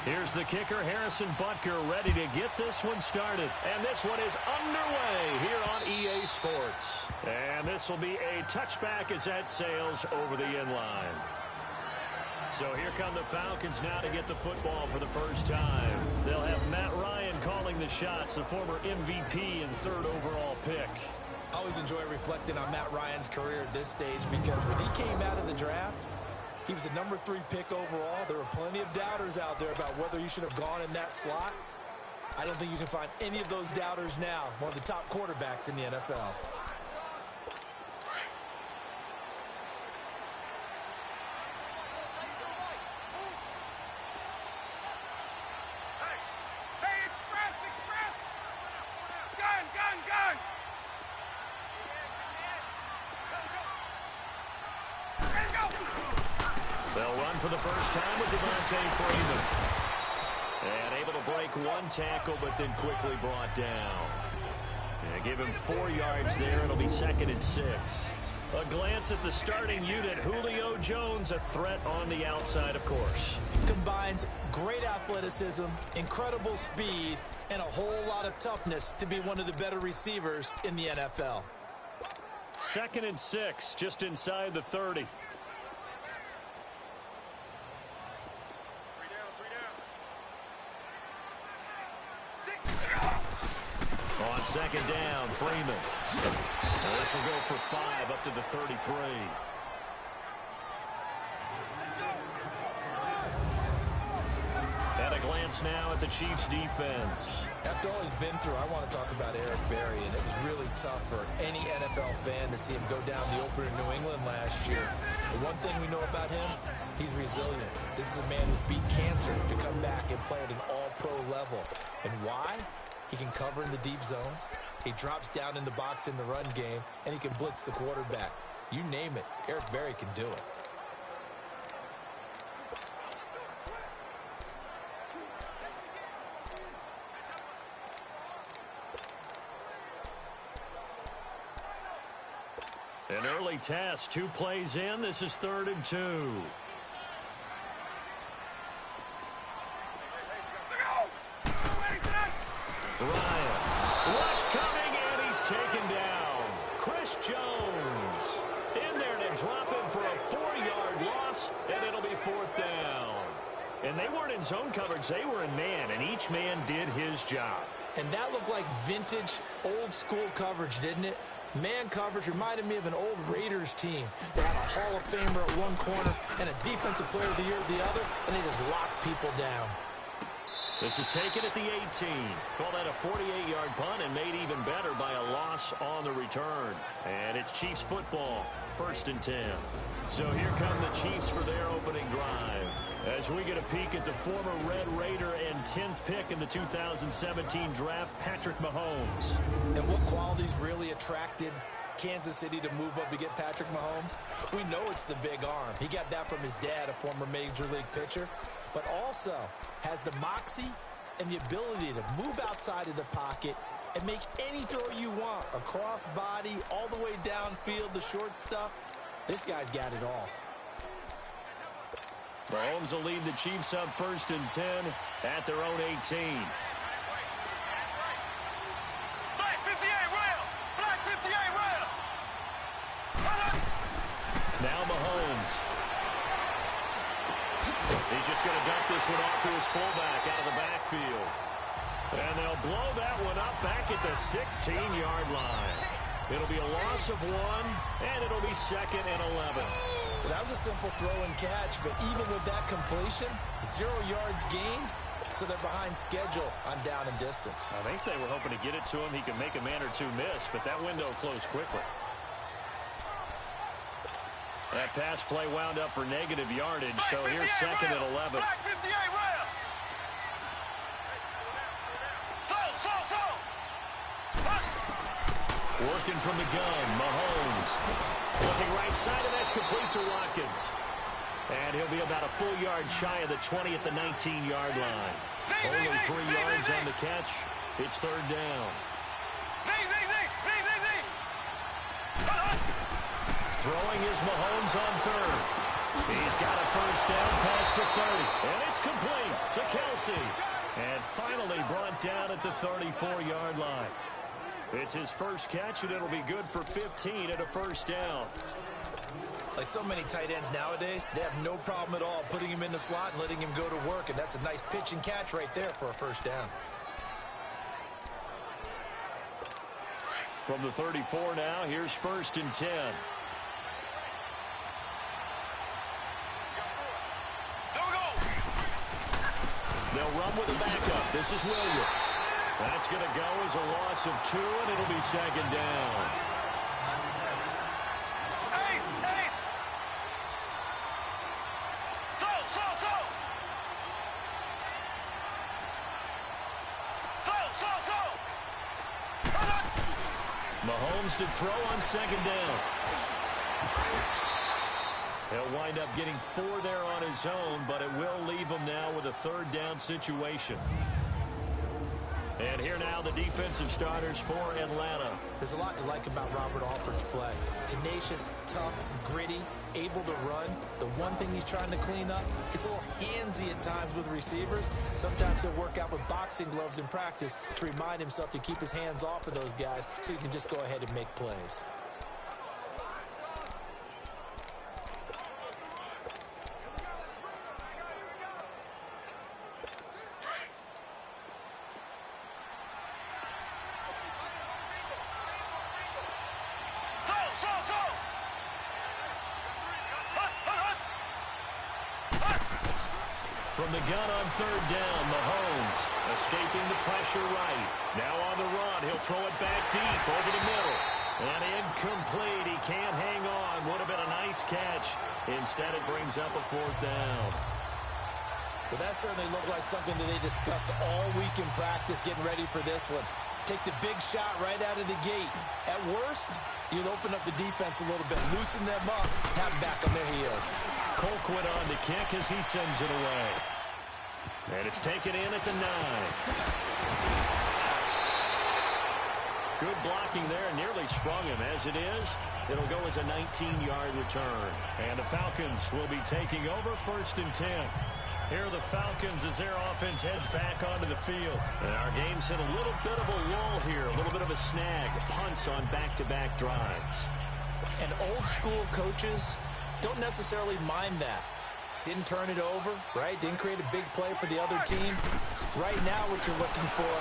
Here's the kicker, Harrison Butker, ready to get this one started. And this one is underway here on EA Sports. And this will be a touchback as that sails over the end line. So here come the Falcons now to get the football for the first time. They'll have Matt Ryan calling the shots, the former MVP and third overall pick. I always enjoy reflecting on Matt Ryan's career at this stage because when he came out of the draft, he was the number 3 pick overall. There were plenty of doubters out there about whether he should have gone in that slot. I don't think you can find any of those doubters now. One of the top quarterbacks in the NFL. They'll run for the first time with Devontae Freeman. And able to break one tackle, but then quickly brought down. And give him 4 yards there. It'll be 2nd and 6. A glance at the starting unit. Julio Jones, a threat on the outside, of course. Combines great athleticism, incredible speed, and a whole lot of toughness to be one of the better receivers in the NFL. 2nd and 6, just inside the 30. On 2nd down, Freeman. And this will go for 5 up to the 33. And a glance now at the Chiefs' defense. After all he's been through, I want to talk about Eric Berry, and it was really tough for any NFL fan to see him go down the opener in New England last year. The one thing we know about him, he's resilient. This is a man who's beat cancer to come back and play at an all-pro level. And why? He can cover in the deep zones. He drops down in the box in the run game, and he can blitz the quarterback. You name it, Eric Berry can do it. An early test, 2 plays in. This is 3rd and 2. Ryan, rush coming, and he's taken down. Chris Jones in there to drop him for a 4-yard loss, and it'll be 4th down. And they weren't in zone coverage, they were in man, and each man did his job. And that looked like vintage, old-school coverage, didn't it? Man coverage reminded me of an old Raiders team. They had a Hall of Famer at one corner and a Defensive Player of the Year at the other, and they just locked people down. This is taken at the 18. Called that a 48-yard punt and made even better by a loss on the return. And it's Chiefs football, 1st and 10. So here come the Chiefs for their opening drive. As we get a peek at the former Red Raider and 10th pick in the 2017 draft, Patrick Mahomes. And what qualities really attracted Kansas City to move up to get Patrick Mahomes? We know it's the big arm. He got that from his dad, a former Major League pitcher, but also has the moxie and the ability to move outside of the pocket and make any throw you want, across body, all the way downfield, the short stuff. This guy's got it all. Mahomes will lead the Chiefs up 1st and 10 at their own 18. Black 58 rail! Black 58 rail! Now Mahomes. He's just going to dump this one off to his fullback out of the backfield. And they'll blow that one up back at the 16-yard line. It'll be a loss of 1, and it'll be 2nd and 11. Well, that was a simple throw and catch, but even with that completion, 0 yards gained, so they're behind schedule on down and distance. I think they were hoping to get it to him. He could make a man or two miss, but that window closed quickly. That pass play wound up for negative yardage, so here's 2nd and 11. Black 58 rail! Working from the gun, Mahomes. Looking right side, and that's complete to Watkins. And he'll be about a full yard shy of the 20 at the 19-yard line. Only 3 yards on the catch. It's 3rd down. Throwing is Mahomes on 3rd. He's got a first down past the 30. And it's complete to Kelsey. And finally brought down at the 34-yard line. It's his first catch, and it'll be good for 15 and a first down. Like so many tight ends nowadays, they have no problem at all putting him in the slot and letting him go to work. And that's a nice pitch and catch right there for a first down. From the 34 now, here's 1st and 10. They'll run with a backup. This is Williams. That's going to go as a loss of 2, and it'll be 2nd down. Mahomes to throw on 2nd down. He'll wind up getting 4 there on his own, but it will leave him now with a 3rd down situation. And here now the defensive starters for Atlanta. There's a lot to like about Robert Alford's play. Tenacious, tough, gritty, able to run. The one thing he's trying to clean up, it's a little handsy at times with receivers. Sometimes he'll work out with boxing gloves in practice to remind himself to keep his hands off of those guys so he can just go ahead and make plays. From the gun on 3rd down, Mahomes escaping the pressure right. Now on the run, he'll throw it back deep over the middle. And incomplete. He can't hang on. Would have been a nice catch. Instead, it brings up a 4th down. Well, that certainly looked like something that they discussed all week in practice getting ready for this one. Take the big shot right out of the gate. At worst, you'll open up the defense a little bit, loosen them up, have them back on their heels. Colquitt on the kick as he sends it away. And it's taken in at the 9. Good blocking there, nearly sprung him. As it is, it'll go as a 19-yard return. And the Falcons will be taking over 1st and 10. Here are the Falcons as their offense heads back onto the field. And our game's hit a little bit of a lull here, a little bit of a snag. Punts on back-to-back drives. And old-school coaches don't necessarily mind that. Didn't turn it over, right? Didn't create a big play for the other team. Right now what you're looking for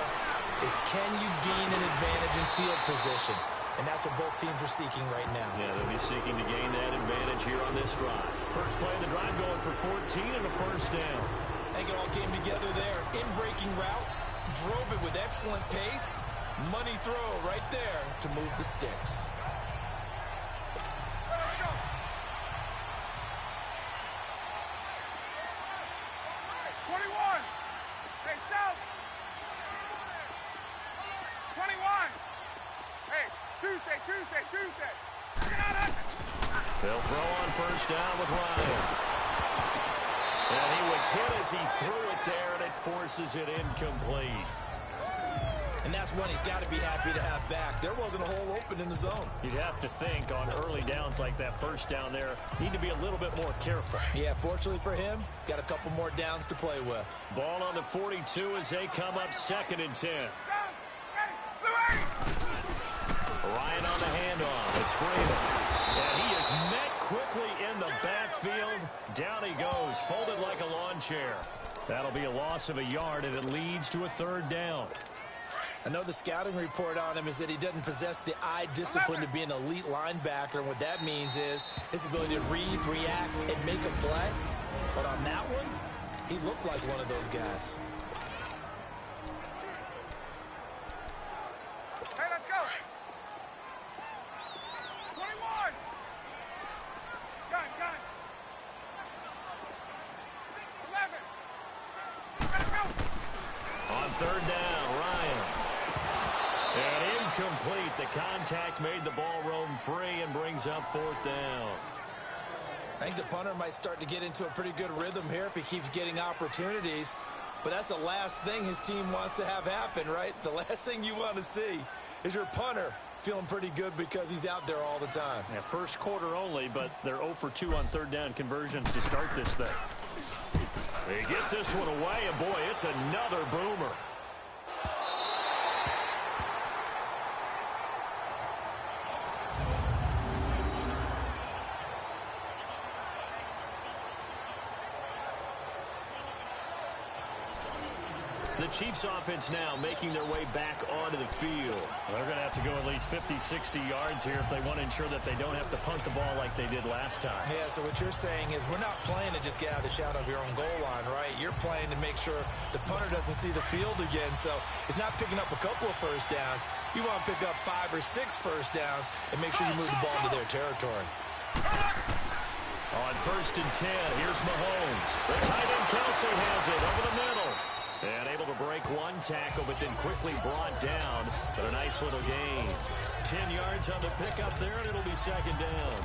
is can you gain an advantage in field position? And that's what both teams are seeking right now. Yeah, they'll be seeking to gain that advantage here on this drive. First play of the drive going for 14 and a first down. I think it all came together there. In-breaking route, drove it with excellent pace. Money throw right there to move the sticks. Tuesday. They'll throw on first down with Ryan. And he was hit as he threw it there, and it forces it incomplete. And that's one he's got to be happy to have back. There wasn't a hole open in the zone. You'd have to think on early downs like that first down there, need to be a little bit more careful. Yeah, fortunately for him, got a couple more downs to play with. Ball on the 42 as they come up 2nd and 10. Ryan on the handoff. It's Freeman. And he is met quickly in the backfield. Down he goes, folded like a lawn chair. That'll be a loss of a yard, and it leads to a 3rd down. I know the scouting report on him is that he doesn't possess the eye discipline to be an elite linebacker. And what that means is his ability to read, react, and make a play. But on that one, he looked like one of those guys. Hey, let's go. 21. Gun. 11. Let's go. On 3rd down, Ryan. And incomplete. The contact made the ball roam free and brings up 4th down. I think the punter might start to get into a pretty good rhythm here if he keeps getting opportunities. But that's the last thing his team wants to have happen, right? The last thing you want to see is your punter feeling pretty good because he's out there all the time. Yeah, first quarter only, but they're 0 for 2 on third down conversions to start this thing. He gets this one away, and boy, it's another boomer. The Chiefs offense now making their way back onto the field. They're going to have to go at least 50, 60 yards here if they want to ensure that they don't have to punt the ball like they did last time. Yeah, so what you're saying is we're not playing to just get out of the shadow of your own goal line, right? You're playing to make sure the punter doesn't see the field again. So it's not picking up a couple of first downs. You want to pick up 5 or 6 first downs and make sure you move the ball into their territory. On 1st and 10, here's Mahomes. The tight end Kelsey has it over the middle. And able to break one tackle, but then quickly brought down. But a nice little gain. 10 yards on the pickup there, and it'll be 2nd down.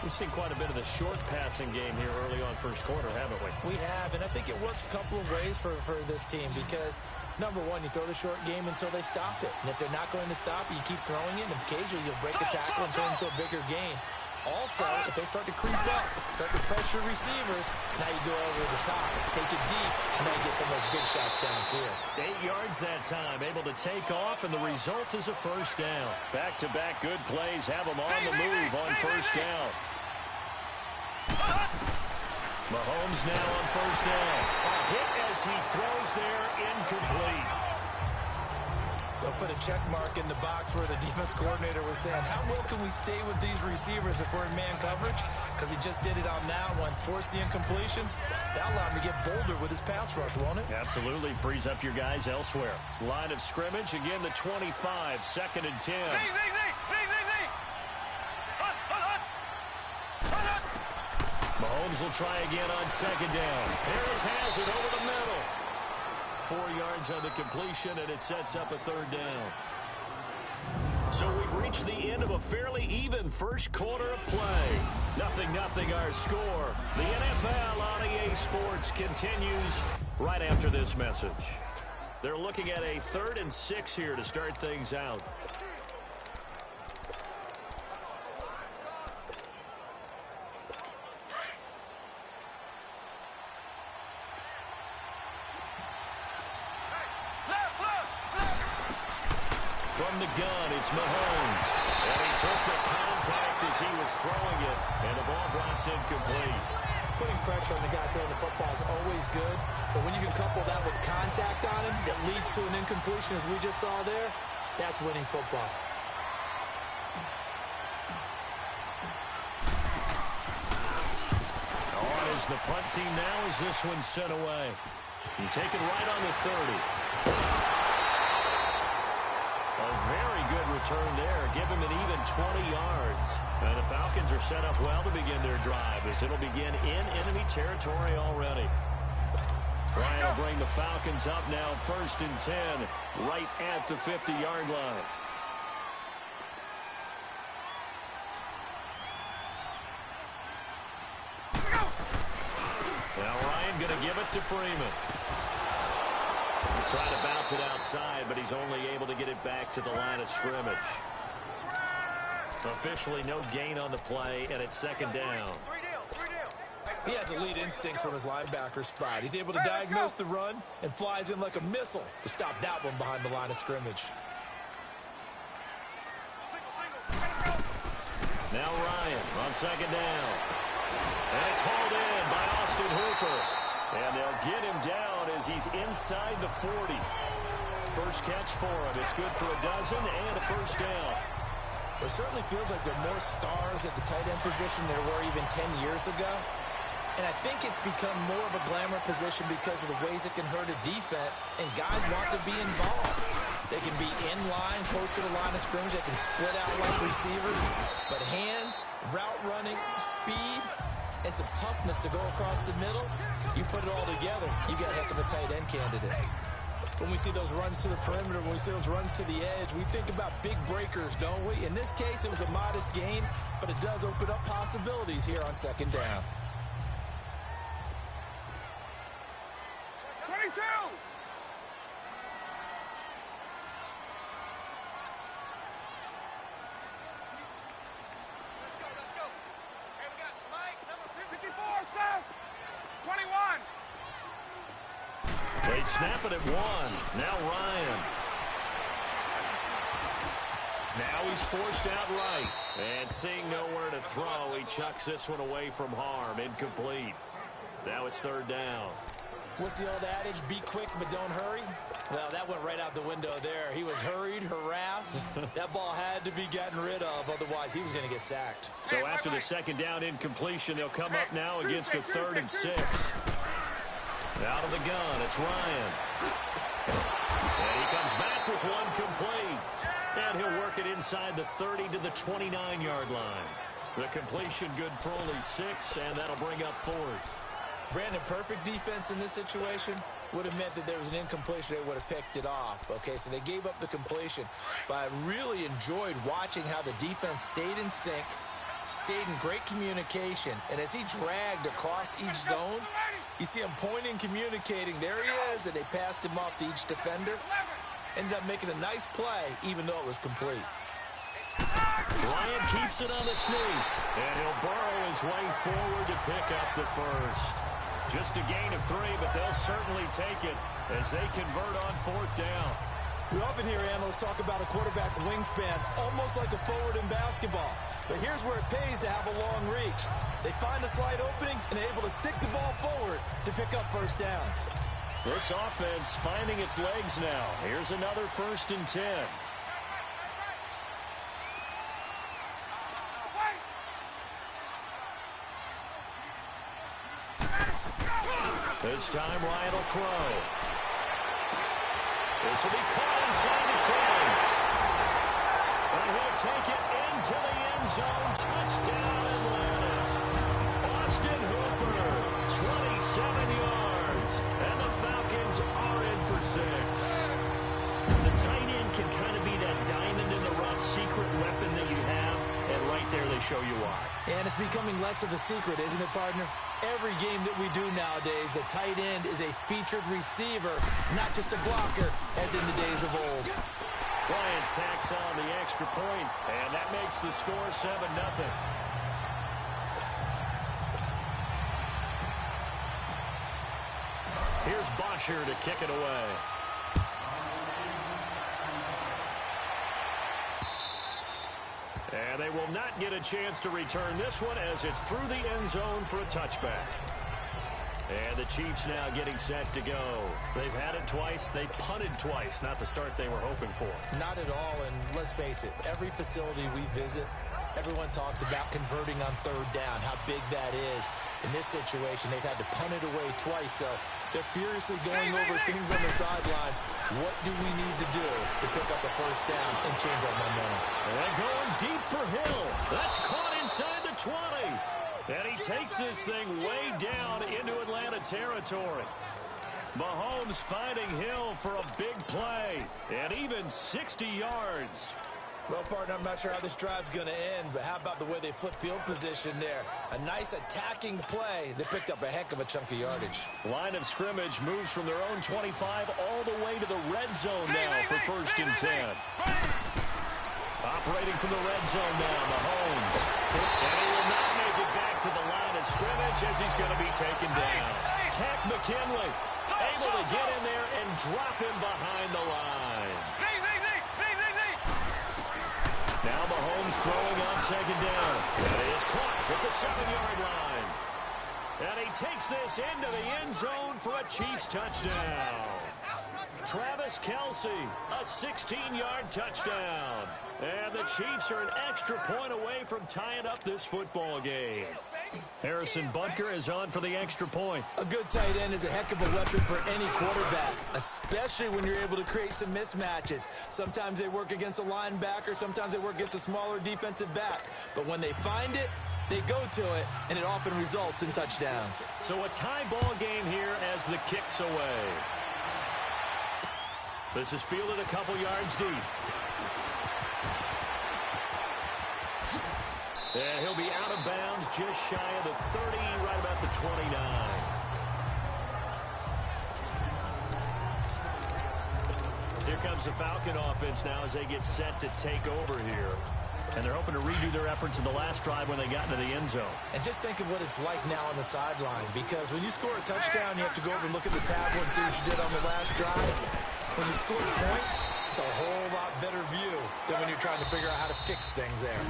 We've seen quite a bit of the short passing game here early on first quarter, haven't we? We have, and I think it works a couple of ways for this team because, number one, you throw the short game until they stop it. And if they're not going to stop it, you keep throwing it, and occasionally you'll break a tackle and turn it into a bigger game. Also, if they start to creep up, start to pressure receivers, now you go over the top, take it deep, and now you get some of those big shots downfield. 8 yards that time, able to take off, and the result is a first down. Back-to-back good plays have them on the move on first down. Mahomes now on first down. A hit as he throws there, incomplete. They'll put a check mark in the box where the defense coordinator was saying, how well can we stay with these receivers if we're in man coverage? Because he just did it on that one, forced the incompletion. That'll allow him to get bolder with his pass rush, won't it? Absolutely, frees up your guys elsewhere. Line of scrimmage, again the 25, 2nd and 10. Mahomes will try again on 2nd down. Harris has it over the middle. 4 yards on the completion, and it sets up a 3rd down. So we've reached the end of a fairly even first quarter of play. 0-0 our score. The NFL on EA Sports continues right after this message. They're looking at a 3rd and 6 here to start things out. From the gun, it's Mahomes. And he took the contact as he was throwing it, and the ball drops incomplete. Putting pressure on the guy throwing the football is always good, but when you can couple that with contact on him that leads to an incompletion, as we just saw there, that's winning football. On is the punt team now as this one's sent away. And taken right on the 30. A very good return there. Give him an even 20 yards. And the Falcons are set up well to begin their drive as it'll begin in enemy territory already. Ryan will bring the Falcons up now 1st and 10 right at the 50-yard line. Now Ryan going to give it to Freeman. Trying to bounce it outside, but he's only able to get it back to the line of scrimmage. Officially no gain on the play, and it's 2nd down. He has elite instincts from his linebacker spot. He's able to diagnose the run and flies in like a missile to stop that one behind the line of scrimmage. Now Ryan on 2nd down. And it's hauled in by Austin Hooper. And they'll get him down as he's inside the 40. First catch for him. It's good for a dozen and a first down. It certainly feels like there are more stars at the tight end position than there were even 10 years ago. And I think it's become more of a glamour position because of the ways it can hurt a defense, and guys want to be involved. They can be in line, close to the line of scrimmage. They can split out like receivers. But hands, route running, speed, and some toughness to go across the middle, you put it all together, you got a heck of a tight end candidate. When we see those runs to the perimeter, when we see those runs to the edge, we think about big breakers, don't we? In this case, it was a modest gain, but it does open up possibilities here on 2nd down. 22! they snap it at one. Now Ryan. Now he's forced out right. And seeing nowhere to throw, he chucks this one away from harm. Incomplete. Now it's third down. What's the old adage? Be quick, but don't hurry. Well, that went right out the window there. He was hurried, harassed. That ball had to be gotten rid of. Otherwise, he was going to get sacked. So after the second down incompletion, they'll come up now against a 3rd and 6. Out of the gun, it's Ryan. And he comes back with one complete. And he'll work it inside the 30 to the 29-yard line. The completion good for only 6, and that'll bring up 4th. Brandon, perfect defense in this situation would have meant that there was an incompletion. They would have picked it off. Okay, so they gave up the completion. But I really enjoyed watching how the defense stayed in sync, stayed in great communication. And as he dragged across each zone, you see him pointing, communicating. There he is, and they passed him off to each defender. Ended up making a nice play, even though it was complete. Bryant keeps it on the sneak, and he'll burrow his way forward to pick up the first. Just a gain of 3, but they'll certainly take it as they convert on 4th down. We often hear analysts talk about a quarterback's wingspan, almost like a forward in basketball. But here's where it pays to have a long reach. They find a slight opening and are able to stick the ball forward to pick up first downs. This offense finding its legs now. Here's another 1st and 10. This time Ryan will throw. This will be caught inside the 10. And he'll take it into the end zone. Touchdown Atlanta. Austin Hooper, 27 yards. And the Falcons are in for 6. The tight end can kind of be that diamond in the rough secret weapon that you have. And right there they show you why. And it's becoming less of a secret, isn't it, partner? Every game that we do nowadays, the tight end is a featured receiver, not just a blocker, as in the days of old. Bryant tacks on the extra point, and that makes the score 7-0. Here's Bosher to kick it away. And they will not get a chance to return this one as it's through the end zone for a touchback. And the Chiefs now getting set to go. They've had it twice. They punted twice. Not the start they were hoping for. Not at all, and let's face it, every facility we visit, everyone talks about converting on 3rd down, how big that is. In this situation, they've had to punt it away twice, so they're furiously going over things on the sidelines. What do we need to do to pick up the first down and change our momentum? And going deep for Hill. That's caught inside the 20. And he takes this thing way down into Atlanta territory. Mahomes finding Hill for a big play. And even 60 yards. Well, partner, I'm not sure how this drive's going to end, but how about the way they flip field position there? A nice attacking play. They picked up a heck of a chunk of yardage. Line of scrimmage moves from their own 25 all the way to the red zone now for 1st and 10. Operating from the red zone now, Mahomes. And he will not make it back to the line of scrimmage as he's going to be taken down. Takk McKinley able to get in there and drop him behind the line. Now Mahomes throwing on 2nd down. And he is caught at the 7-yard line. And he takes this into the end zone for a Chiefs touchdown. Travis Kelce, a 16-yard touchdown. And the Chiefs are an extra point away from tying up this football game. Harrison Butker is on for the extra point. A good tight end is a heck of a weapon for any quarterback, especially when you're able to create some mismatches. Sometimes they work against a linebacker, sometimes they work against a smaller defensive back. But when they find it, they go to it, and it often results in touchdowns. So a tie ball game here as the kick's away. This is fielded a couple yards deep. And he'll be out of bounds just shy of the 30, right about the 29. Here comes the Falcon offense now as they get set to take over here. And they're hoping to redo their efforts in the last drive when they got into the end zone. And just think of what it's like now on the sideline, because when you score a touchdown, you have to go over and look at the tablet and see what you did on the last drive. When you score points, it's a whole lot better view than when you're trying to figure out how to fix things there.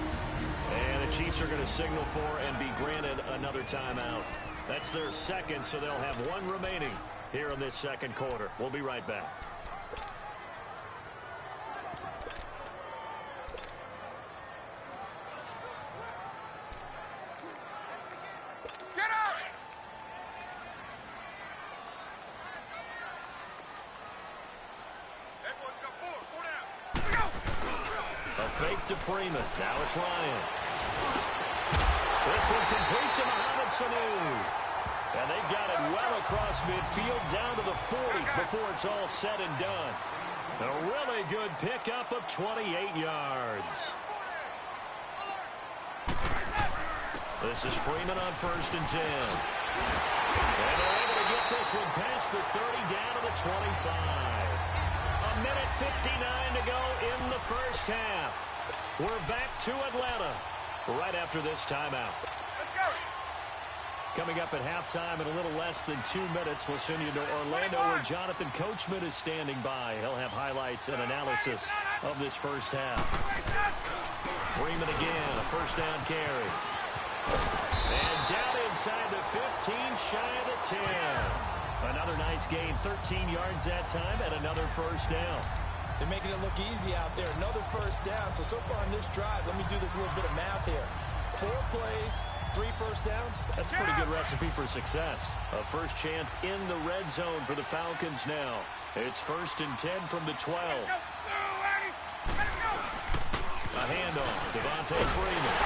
And the Chiefs are going to signal for and be granted another timeout. That's their second, so they'll have one remaining here in this second quarter. We'll be right back. To Freeman. Now it's Ryan. This one complete to Mohamed Sanu. And they've got it well across midfield down to the 40 before it's all said and done. A really good pickup of 28 yards. This is Freeman on 1st and 10. And they're able to get this one past the 30 down to the 25. A minute 59 to go in the first half. We're back to Atlanta right after this timeout. Let's go. Coming up at halftime in a little less than 2 minutes, we'll send you to Orlando where Jonathan Coachman is standing by. He'll have highlights and analysis of this first half. Freeman again, a first down carry. And down inside the 15, shy of the 10. Another nice gain, 13 yards that time, and another first down. They're making it look easy out there. Another first down. So far on this drive, let me do this little bit of math here. 4 plays, 3 first downs. That's a pretty good recipe for success. A first chance in the red zone for the Falcons now. It's 1st and 10 from the 12. A handoff, Devontae Freeman.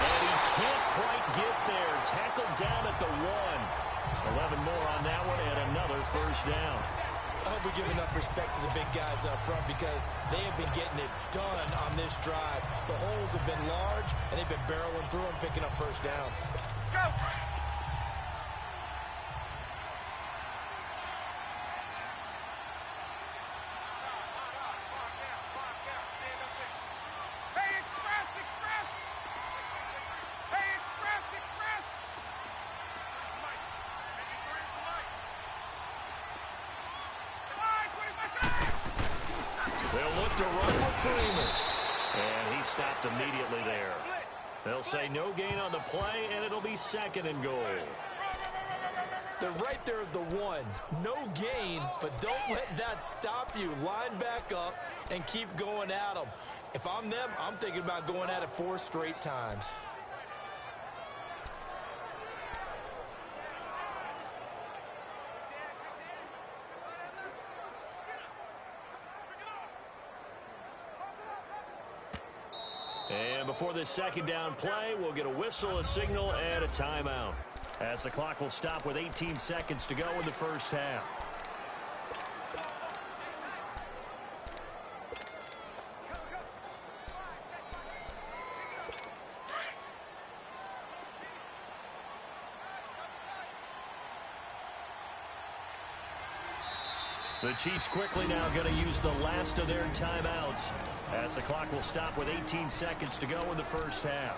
And he can't quite get there. Tackled down at the 1. 11 more on that one and another first down. I hope we give enough respect to the big guys up front because they have been getting it done on this drive. The holes have been large, and they've been barreling through and picking up first downs. Go! They'll look to run with Freeman. And he stopped immediately there. They'll say no gain on the play, and it'll be 2nd and goal. They're right there at the 1. No gain, but don't let that stop you. Line back up and keep going at them. If I'm them, I'm thinking about going at it 4 straight times. And before this second down play, we'll get a whistle, a signal, and a timeout. As the clock will stop with 18 seconds to go in the first half. The Chiefs quickly now going to use the last of their timeouts as the clock will stop with 18 seconds to go in the first half.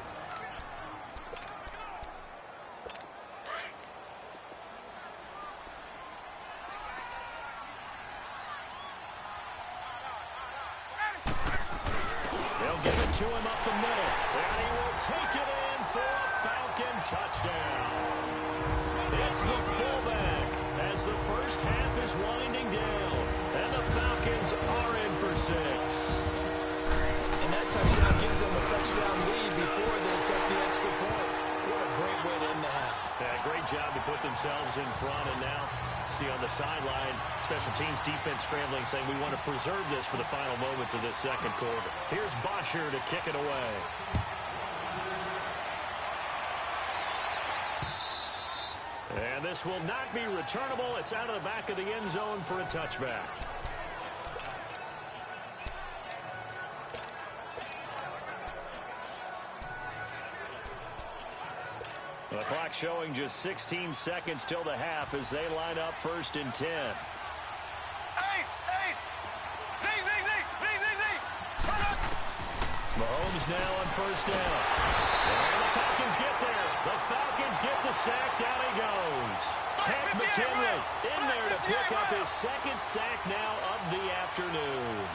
They'll give it to him up the middle, and he will take it in for a Falcon touchdown. It's the fullback as the first half is winding down, and the Falcons are in for 6. And that touchdown gives them a touchdown lead before they attempt the extra point. What a great way to end the half. Yeah, great job to put themselves in front, and now see on the sideline, special teams defense scrambling, saying we want to preserve this for the final moments of this second quarter. Here's Bosher to kick it away. And this will not be returnable. It's out of the back of the end zone for a touchback. The clock showing just 16 seconds till the half as they line up 1st and 10. Ace! Ace! Z! Mahomes Steelers now on first down. And the Falcons get there. The Falcons get the sack. Down he goes. Ted McKinley in there to pick up his second sack now of the afternoon.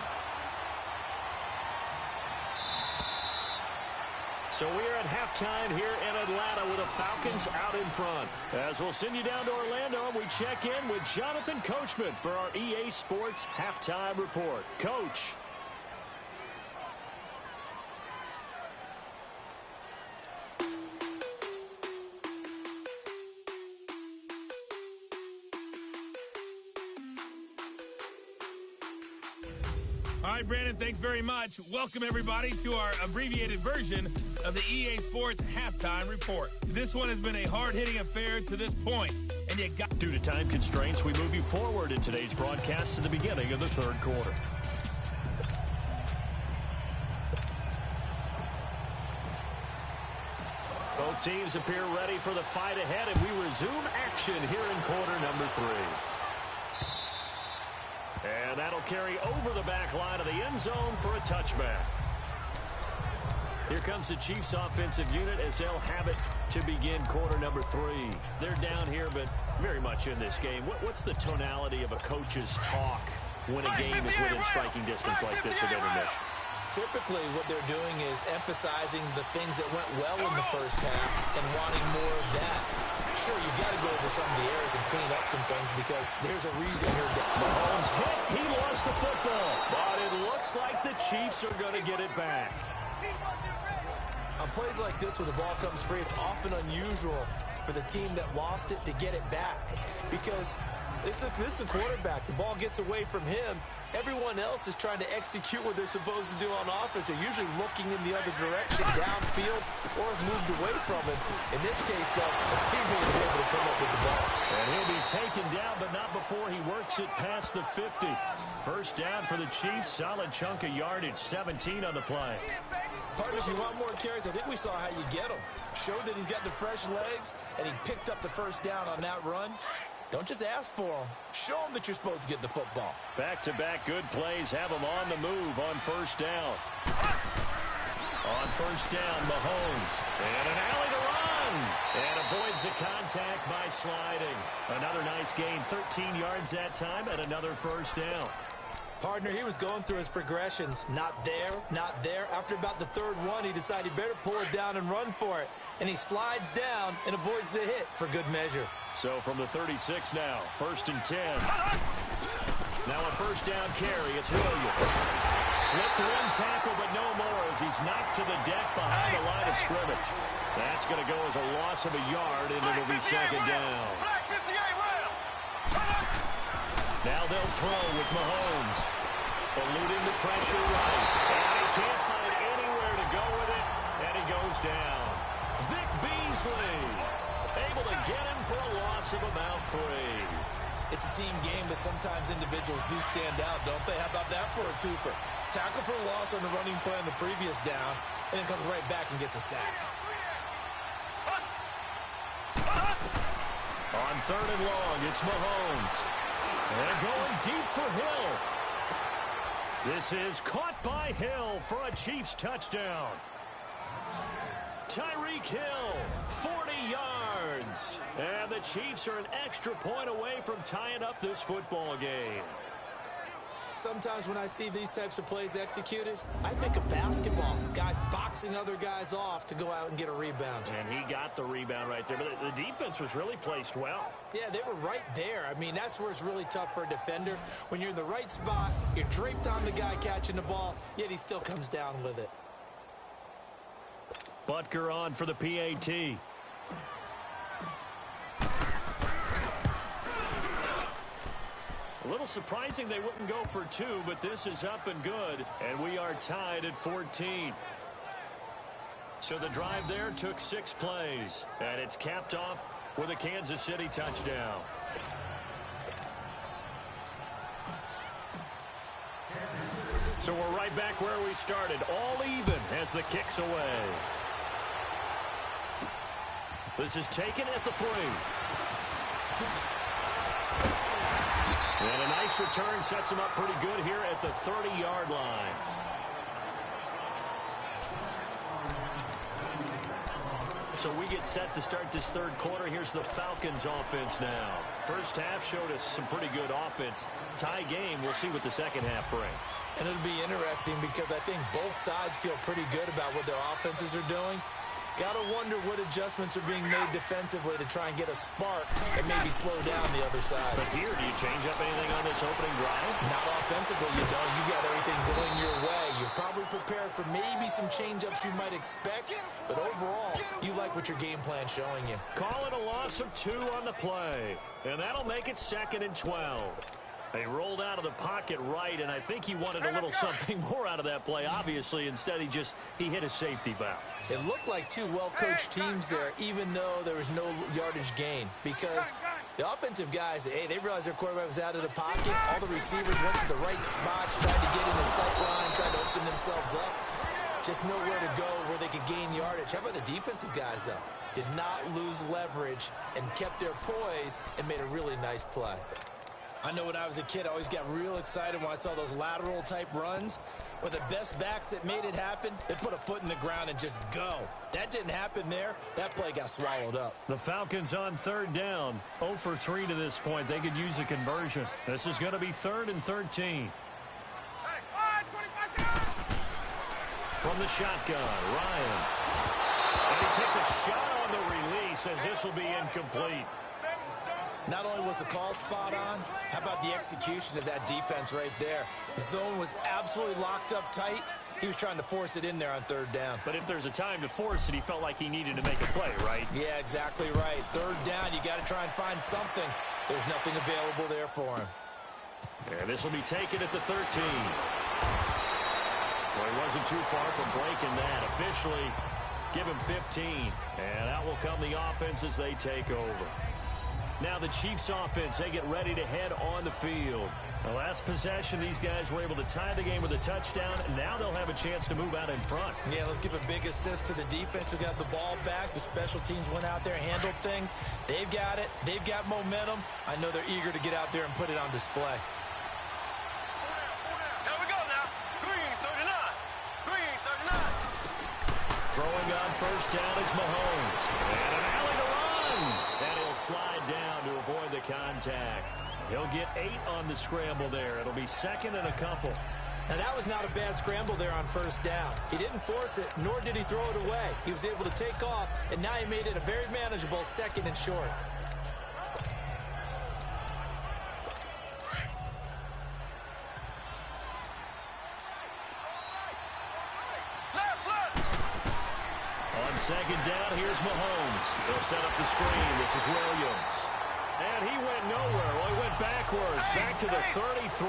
So we're at halftime here in Atlanta with the Falcons out in front. As we'll send you down to Orlando, we check in with Jonathan Coachman for our EA Sports Halftime Report. Coach. All right, Brandon, thanks very much. Welcome, everybody, to our abbreviated version of the EA Sports Halftime Report. This one has been a hard-hitting affair to this point, and you got... Due to time constraints, we move you forward in today's broadcast to the beginning of the third quarter. Both teams appear ready for the fight ahead, and we resume action here in quarter number 3. And that'll carry over the back line of the end zone for a touchback. Here comes the Chiefs offensive unit as they'll have it to begin quarter number 3. They're down here, but very much in this game. What's the tonality of a coach's talk when a game is within striking distance like this at intermission? Typically, what they're doing is emphasizing the things that went well in the first half and wanting more of that. Sure, you've got to go over some of the errors and clean up some things because there's a reason here. Mahomes hit. He lost the football. But it looks like the Chiefs are going to get it back. On plays like this, when the ball comes free, it's often unusual for the team that lost it to get it back because this is the quarterback. The ball gets away from him. Everyone else is trying to execute what they're supposed to do on offense. They're usually looking in the other direction, downfield, or have moved away from it. In this case, though, a teammate is able to come up with the ball. And he'll be taken down, but not before he works it past the 50. First down for the Chiefs. Solid chunk of yardage, 17 on the play. Partner, if you want more carries, I think we saw how you get them. Showed that he's got the fresh legs, and he picked up the first down on that run. Don't just ask for them. Show them that you're supposed to get the football. Back-to-back good plays have them on the move on first down. On first down, Mahomes. And an alley to run. And avoids the contact by sliding. Another nice gain, 13 yards that time, and another first down. Partner, he was going through his progressions. Not there, not there. After about the third one, he decided he better pull it down and run for it. And he slides down and avoids the hit for good measure. So from the 36 now, first and 10. Now a first down carry, it's Williams. Slipped one tackle, but no more as he's knocked to the deck behind the line of scrimmage. That's going to go as a loss of a yard, and it'll be second down. Now they'll throw with Mahomes. Eluding the pressure right. And he can't find anywhere to go with it, and he goes down. Vic Beasley able to get him for a loss of about 3. It's a team game, but sometimes individuals do stand out, don't they? How about that for a twofer? Tackle for a loss on the running play on the previous down, and then comes right back and gets a sack. On third and long, it's Mahomes. And going deep for Hill. This is caught by Hill for a Chiefs touchdown. Tyreek Hill, 40 yards. And the Chiefs are an extra point away from tying up this football game. Sometimes when I see these types of plays executed, I think of basketball. Guys boxing other guys off to go out and get a rebound. And he got the rebound right there. But the defense was really placed well. Yeah, they were right there. I mean, that's where it's really tough for a defender. When you're in the right spot, you're draped on the guy catching the ball, yet he still comes down with it. Butker on for the PAT. A little surprising they wouldn't go for 2, but this is up and good, and we are tied at 14. So the drive there took 6 plays, and it's capped off with a Kansas City touchdown. So we're right back where we started, all even as the kick's away. This is taken at the 3. And a nice return sets him up pretty good here at the 30-yard line. So we get set to start this third quarter. Here's the Falcons offense now. First half showed us some pretty good offense. Tie game. We'll see what the second half brings. And it'll be interesting because I think both sides feel pretty good about what their offenses are doing. Got to wonder what adjustments are being made defensively to try and get a spark and maybe slow down the other side. But here, do you change up anything on this opening drive? Not offensively, you don't. You got everything going your way. You're probably prepared for maybe some change-ups you might expect, but overall, you like what your game plan's showing you. Call it a loss of 2 on the play, and that'll make it 2nd and 12. They rolled out of the pocket right, and I think he wanted a little something more out of that play. Obviously, instead, he hit a safety valve. It looked like two well-coached teams there, even though there was no yardage gain, because the offensive guys, hey, they realized their quarterback was out of the pocket. All the receivers went to the right spots, tried to get in the sight line, tried to open themselves up. Just nowhere to go where they could gain yardage. How about the defensive guys, though? Did not lose leverage and kept their poise and made a really nice play. I know when I was a kid, I always got real excited when I saw those lateral-type runs. But the best backs that made it happen, they put a foot in the ground and just go. That didn't happen there. That play got swallowed up. The Falcons on third down. 0 for 3 to this point. They could use a conversion. This is going to be 3rd and 13. From the shotgun, Ryan. And he takes a shot on the release as this will be incomplete. Not only was the call spot on, how about the execution of that defense right there? The zone was absolutely locked up tight. He was trying to force it in there on third down. But if there's a time to force it, he felt like he needed to make a play, right? Yeah, exactly right. Third down, you got to try and find something. There's nothing available there for him. And this will be taken at the 13. Well, he wasn't too far from breaking that. Officially, give him 15. And out will come the offense as they take over. Now the Chiefs offense, they get ready to head on the field. The last possession, these guys were able to tie the game with a touchdown, and now they'll have a chance to move out in front. Yeah, let's give a big assist to the defense who got the ball back. The special teams went out there, handled things. They've got it. They've got momentum. I know they're eager to get out there and put it on display. Here we go now. Green 39. Green 39. Throwing on first down is Mahomes. And an alley to run. And he'll slide down to avoid the contact. He'll get 8 on the scramble there. It'll be 2nd and a couple. Now, that was not a bad scramble there on first down. He didn't force it, nor did he throw it away. He was able to take off, and now he made it a very manageable 2nd and short. On 2nd down, here's Mahomes. They'll set up the screen. This is Williams. And he went nowhere. Well, he went backwards, back to the 33.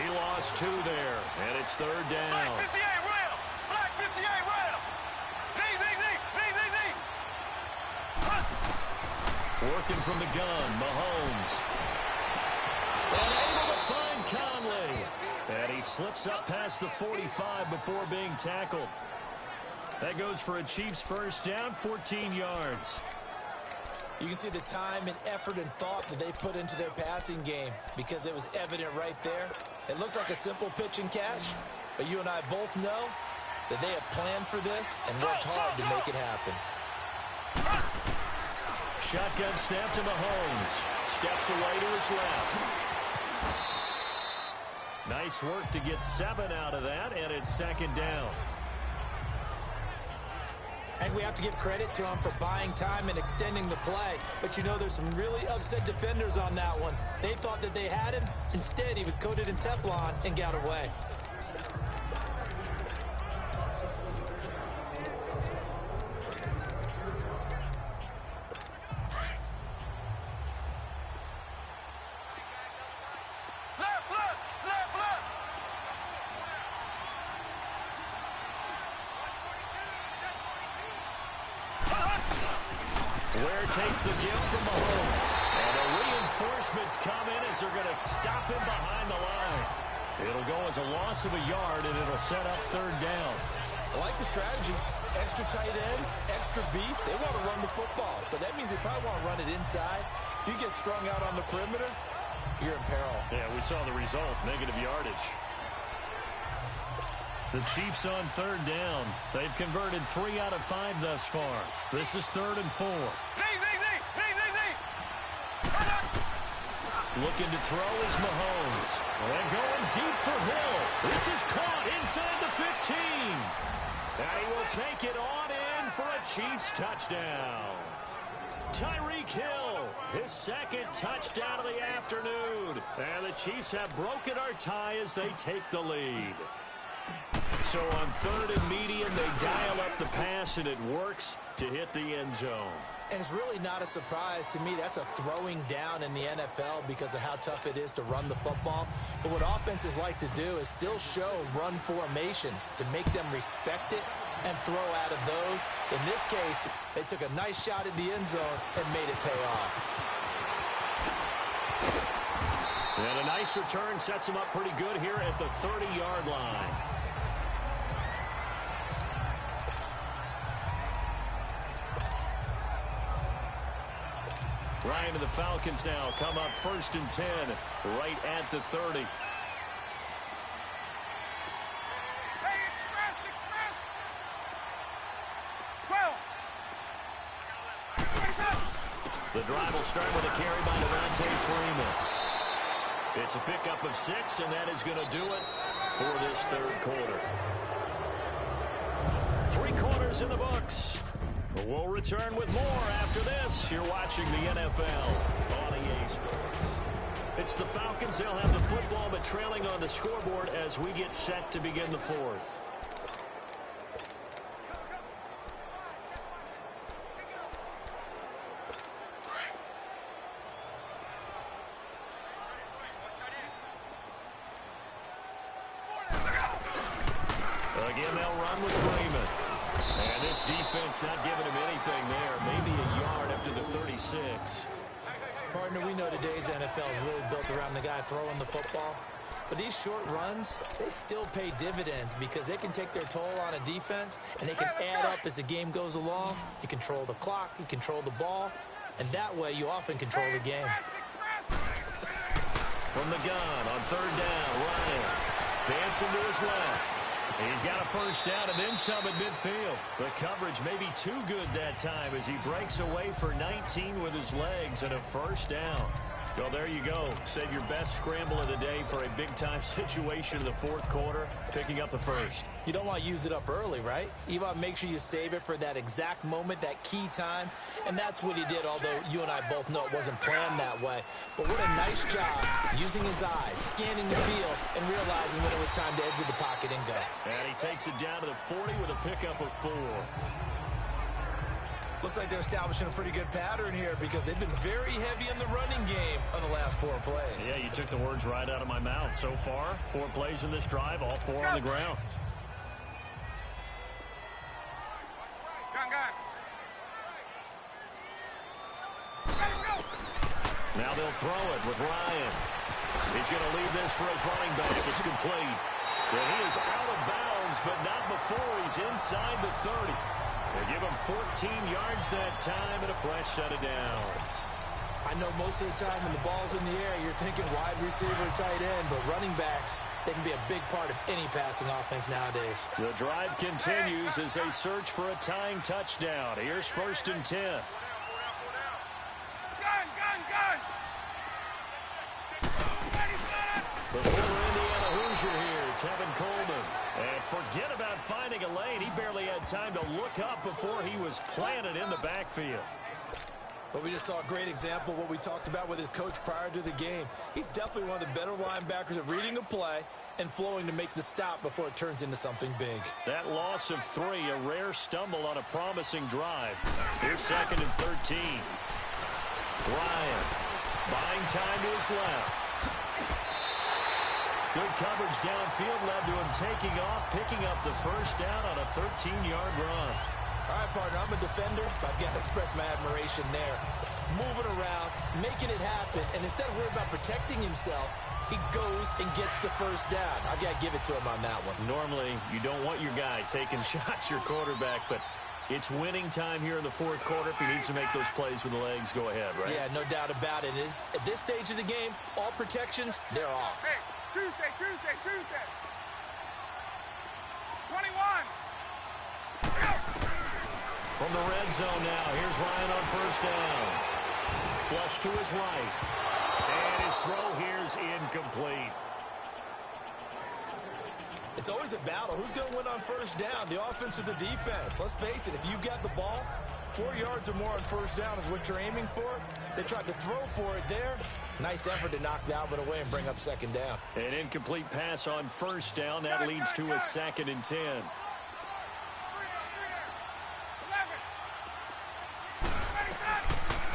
He lost 2 there, and it's 3rd down. Black 58 rail. Black 58 rail. Z. Working from the gun, Mahomes. And able to find Conley. And he slips up past the 45 before being tackled. That goes for a Chiefs first down, 14 yards. You can see the time and effort and thought that they put into their passing game because it was evident right there. It looks like a simple pitch and catch, but you and I both know that they have planned for this and worked hard to make it happen. Shotgun snap to Mahomes. Steps away to his left. Nice work to get 7 out of that, and it's 2nd down. And we have to give credit to him for buying time and extending the play. But you know, there's some really upset defenders on that one. They thought that they had him. Instead, he was coated in Teflon and got away. Ware takes the gift from Mahomes. And the reinforcements come in as they're going to stop him behind the line. It'll go as a loss of a yard, and it'll set up 3rd down. I like the strategy. Extra tight ends, extra beef. They want to run the football, but that means they probably want to run it inside. If you get strung out on the perimeter, you're in peril. Yeah, we saw the result, negative yardage. The Chiefs on third down. They've converted 3 out of 5 thus far. This is 3rd and 4. Looking to throw is Mahomes. And going deep for Hill. This is caught inside the 15. And he will take it on in for a Chiefs touchdown. Tyreek Hill, his 2nd touchdown of the afternoon. And the Chiefs have broken our tie as they take the lead. So on 3rd and medium, they dial up the pass, and it works to hit the end zone. And it's really not a surprise to me. That's a throwing down in the NFL because of how tough it is to run the football. But what offenses like to do is still show run formations to make them respect it and throw out of those. In this case, they took a nice shot at the end zone and made it pay off. And a nice return sets him up pretty good here at the 30-yard line. Ryan and the Falcons now come up 1st and 10, right at the 30. The drive will start with a carry by Devontae Freeman. It's a pickup of 6, and that is going to do it for this 3rd quarter. 3 quarters in the books. We'll return with more after this. You're watching the NFL on EA Sports. It's the Falcons. They'll have the football, but trailing on the scoreboard as we get set to begin the 4th. Again, they'll run with Freeman. And this defense not giving him anything there. Maybe a yard after the 36. Partner, we know today's NFL is really built around the guy throwing the football. But these short runs, they still pay dividends because they can take their toll on a defense, and they can add up as the game goes along. You control the clock, you control the ball, and that way you often control the game. From the gun on 3rd down, Ryan dancing to his left. He's got a 1st down and then some at midfield. The coverage may be too good that time as he breaks away for 19 with his legs and a 1st down. Well, there you go. Save your best scramble of the day for a big-time situation in the 4th quarter, picking up the 1st. You don't want to use it up early, right? You want to make sure you save it for that exact moment, that key time. And that's what he did, although you and I both know it wasn't planned that way. But what a nice job using his eyes, scanning the field, and realizing when it was time to exit the pocket and go. And he takes it down to the 40 with a pickup of 4. Looks like they're establishing a pretty good pattern here because they've been very heavy in the running game on the last 4 plays. Yeah, you took the words right out of my mouth. So far, 4 plays in this drive, all 4 on the ground. Now they'll throw it with Ryan. He's going to leave this for his running back. It's complete. And he is out of bounds, but not before he's inside the 30. They give him 14 yards that time and a fresh set of downs. I know most of the time when the ball's in the air, you're thinking wide receiver and tight end, but running backs, they can be a big part of any passing offense nowadays. The drive continues as they search for a tying touchdown. Here's 1st and 10. The former Indiana Hoosier here, Tevin Coleman. And forget about finding a lane. He barely had time to look up before he was planted in the backfield. But we just saw a great example of what we talked about with his coach prior to the game. He's definitely one of the better linebackers at reading a play and flowing to make the stop before it turns into something big. That loss of 3, a rare stumble on a promising drive. Here's 2nd and 13. Ryan buying time to his left. Good coverage downfield led to him taking off, picking up the 1st down on a 13-yard run. All right, partner, I'm a defender, but I've got to express my admiration there. Moving around, making it happen, and instead of worrying about protecting himself, he goes and gets the 1st down. I've got to give it to him on that one. Normally, you don't want your guy taking shots, your quarterback, but it's winning time here in the 4th quarter. If he needs to make those plays with the legs, go ahead, right? Yeah, no doubt about it. At this stage of the game, all protections, they're off. Hey, Tuesday. From the red zone now, here's Ryan on first down. Flush to his right. And his throw here's incomplete. It's always a battle. Who's going to win on first down, the offense or the defense? Let's face it, if you've got the ball, 4 yards or more on first down is what you're aiming for. They tried to throw for it there. Nice effort to knock that one away and bring up second down. An incomplete pass on first down. That leads to a 2nd and 10.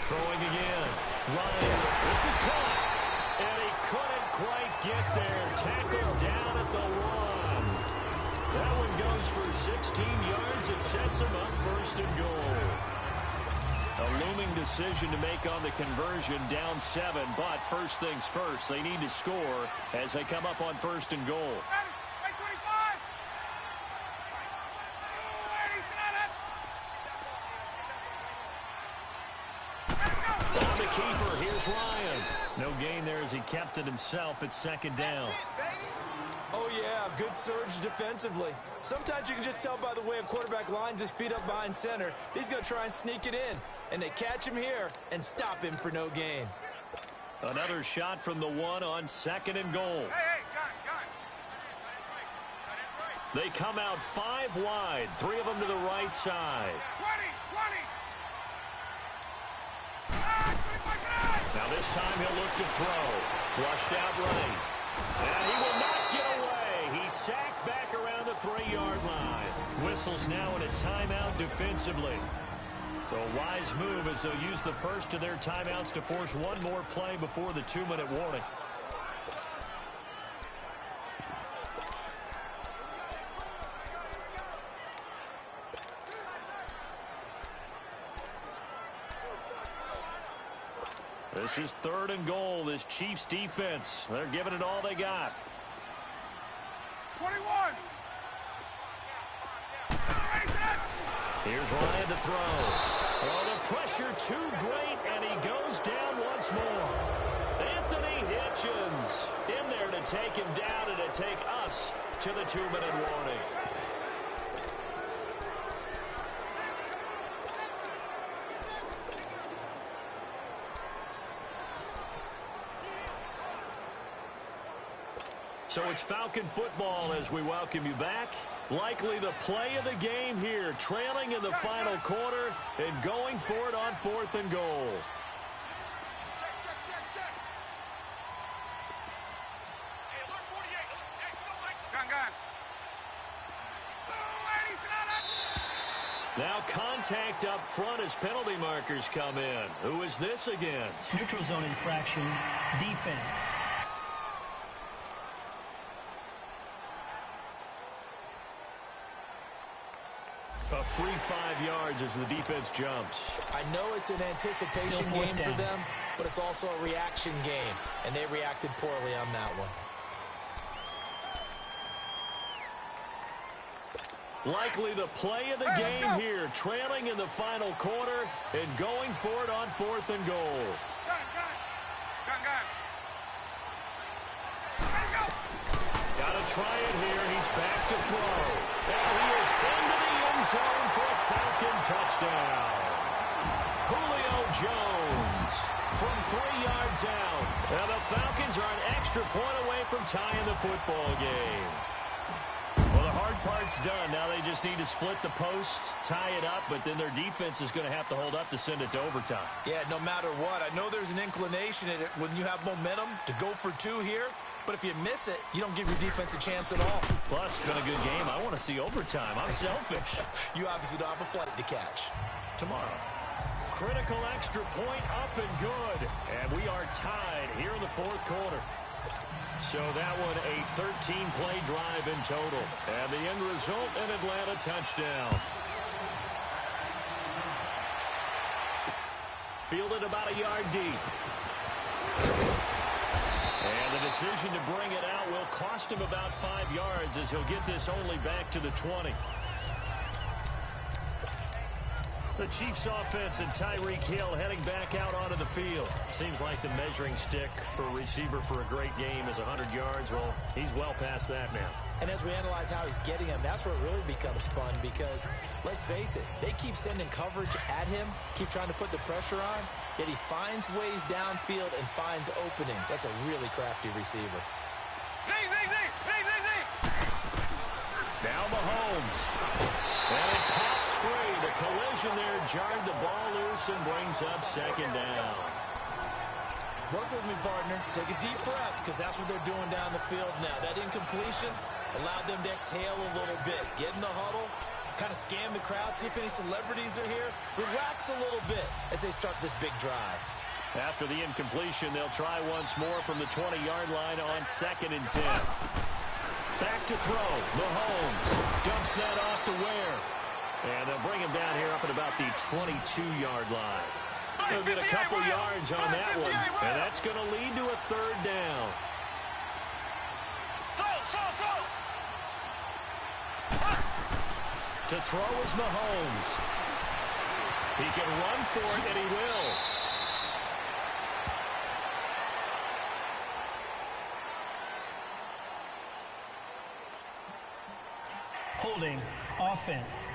Throwing again. Ryan, this is caught. And he couldn't quite get there. Tackled down at the 1. That one goes for 16 yards. It sets him up 1st and goal. A looming decision to make on the conversion, down 7. But first things first, they need to score as they come up on 1st and goal. On the keeper, here's Ryan. No gain there as he kept it himself at 2nd down. Oh, yeah, good surge defensively. Sometimes you can just tell by the way a quarterback lines his feet up behind center. He's going to try and sneak it in. And they catch him here and stop him for no gain. Another shot from the 1 on 2nd and goal. They come out 5 wide, 3 of them to the right side. Now this time he'll look to throw. Flushed out right. And he will not get away. He's sacked back around the 3-yard line. Whistles now in a timeout defensively. So a wise move as they'll use the first of their timeouts to force one more play before the 2-minute warning. This is 3rd and goal. This Chiefs defense, they're giving it all they got. 21. Here's Ryan to throw. Oh, the pressure too great, and he goes down once more. Anthony Hitchens in there to take him down and to take us to the 2-minute warning. So it's Falcon football as we welcome you back. Likely the play of the game here, trailing in the final quarter and going for it on 4th and goal. Check. Hey, alert 48. Hey, go, Mike. Gun. Now contact up front as penalty markers come in. Who is this against? Neutral zone infraction, defense. A free 5 yards as the defense jumps. I know it's an anticipation game for them, but it's also a reaction game, and they reacted poorly on that one. Likely the play of the game here, trailing in the final quarter and going for it on 4th and goal. Gun. Got to try it here. He's back to throw. And he is into the end zone for a Falcon touchdown. Julio Jones from 3 yards out. And the Falcons are an extra point away from tying the football game. Well, the hard part's done. Now they just need to split the posts, tie it up, but then their defense is going to have to hold up to send it to overtime. Yeah, no matter what. I know there's an inclination in it when you have momentum to go for 2 here, but if you miss it, you don't give your defense a chance at all. Plus, it's been a good game. I want to see overtime. I'm selfish. You obviously don't have a flight to catch. Tomorrow. Critical extra point up and good. And we are tied here in the 4th quarter. So that one a 13-play drive in total. And the end result, an Atlanta touchdown. Fielded about a yard deep. And the decision to bring it out will cost him about 5 yards as he'll get this only back to the 20. The Chiefs offense and Tyreek Hill heading back out onto the field. Seems like the measuring stick for a receiver for a great game is 100 yards. Well, he's well past that now. And as we analyze how he's getting him, that's where it really becomes fun because, let's face it, they keep sending coverage at him, keep trying to put the pressure on, yet he finds ways downfield and finds openings. That's a really crafty receiver. Now Mahomes. And it pops free. The collision there jarred the ball loose and brings up second down. Work with me, partner. Take a deep breath because that's what they're doing down the field now. That incompletion allowed them to exhale a little bit. Get in the huddle, kind of scan the crowd, see if any celebrities are here. Relax a little bit as they start this big drive. After the incompletion, they'll try once more from the 20-yard line on 2nd and 10. Back to throw. Mahomes dumps that off to Ware. And they'll bring him down here up at about the 22-yard line. They'll get a couple yards on that one. And that's going to lead to a 3rd down. To throw is Mahomes. He can run for it, and he will. Holding offense.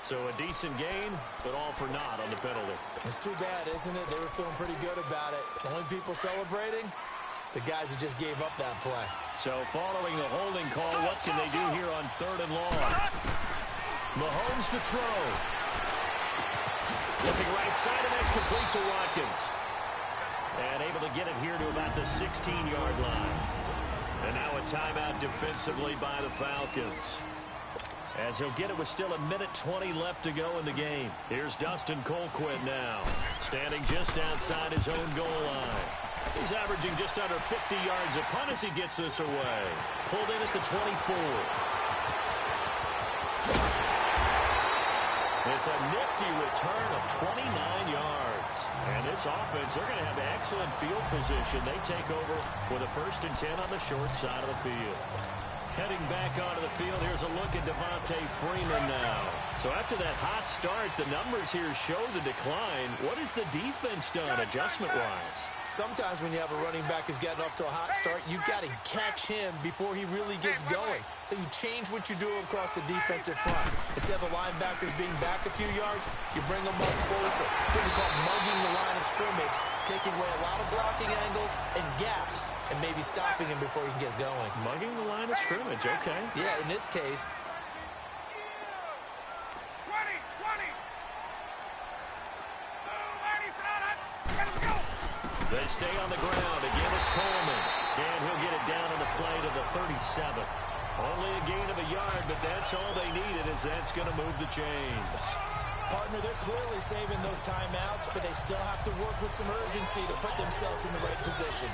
So a decent gain, but all for naught on the penalty. It's too bad, isn't it? They were feeling pretty good about it. The only people celebrating, the guys who just gave up that play. So following the holding call, what can they do here on 3rd and long? Mahomes to throw. Looking right side, and that's complete to Watkins. And able to get it here to about the 16-yard line. And now a timeout defensively by the Falcons. As he'll get it with still 1:20 left to go in the game. Here's Dustin Colquitt now, standing just outside his own goal line. He's averaging just under 50 yards a punt as he gets this away. Pulled in at the 24. It's a nifty return of 29 yards. And this offense, they're going to have excellent field position. They take over with a 1st and 10 on the short side of the field. Heading back onto the field, here's a look at Devontae Freeman now. So after that hot start, the numbers here show the decline. What has the defense done adjustment-wise? Sometimes when you have a running back who's gotten off to a hot start, you've got to catch him before he really gets going. So you change what you do across the defensive front. Instead of the linebackers being back a few yards, you bring them up closer. It's what we call mugging the line of scrimmage, taking away a lot of blocking angles and gaps, and maybe stopping him before he can get going. Mugging the line of scrimmage, okay. Yeah, in this case, they stay on the ground. Again, it's Coleman. And he'll get it down on the play to the 37. Only a gain of a yard, but that's all they needed, as that's going to move the chains. partner, they're clearly saving those timeouts, but they still have to work with some urgency to put themselves in the right position.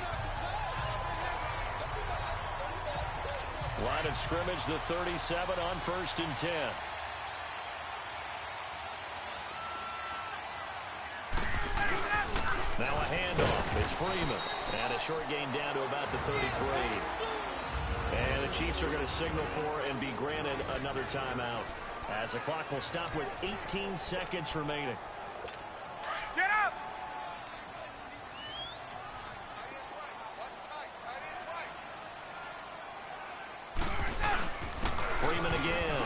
Line of scrimmage, the 37 on 1st and 10. Now a handoff. It's Freeman. And a short gain down to about the 33. And the Chiefs are going to signal for and be granted another timeout, as the clock will stop with 18 seconds remaining. Get up! Freeman again.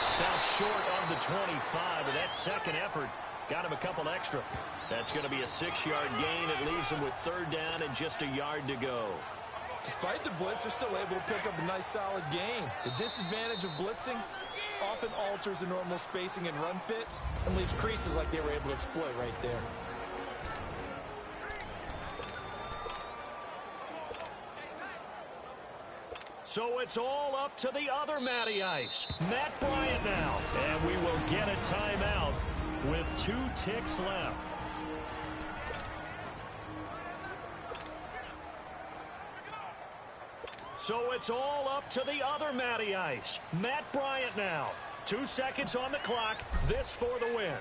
Stops short of the 25, but that second effort got him a couple extra. That's going to be a 6-yard gain. It leaves him with 3rd down and just a yard to go. Despite the blitz, they're still able to pick up a nice solid gain. The disadvantage of blitzing often alters the normal spacing and run fits and leaves creases like they were able to exploit right there. So it's all up to the other Matty Ice, Matt Bryant now. And we will get a timeout with 2 ticks left. So it's all up to the other Matty Ice, Matt Bryant now. 2 seconds on the clock. This for the win.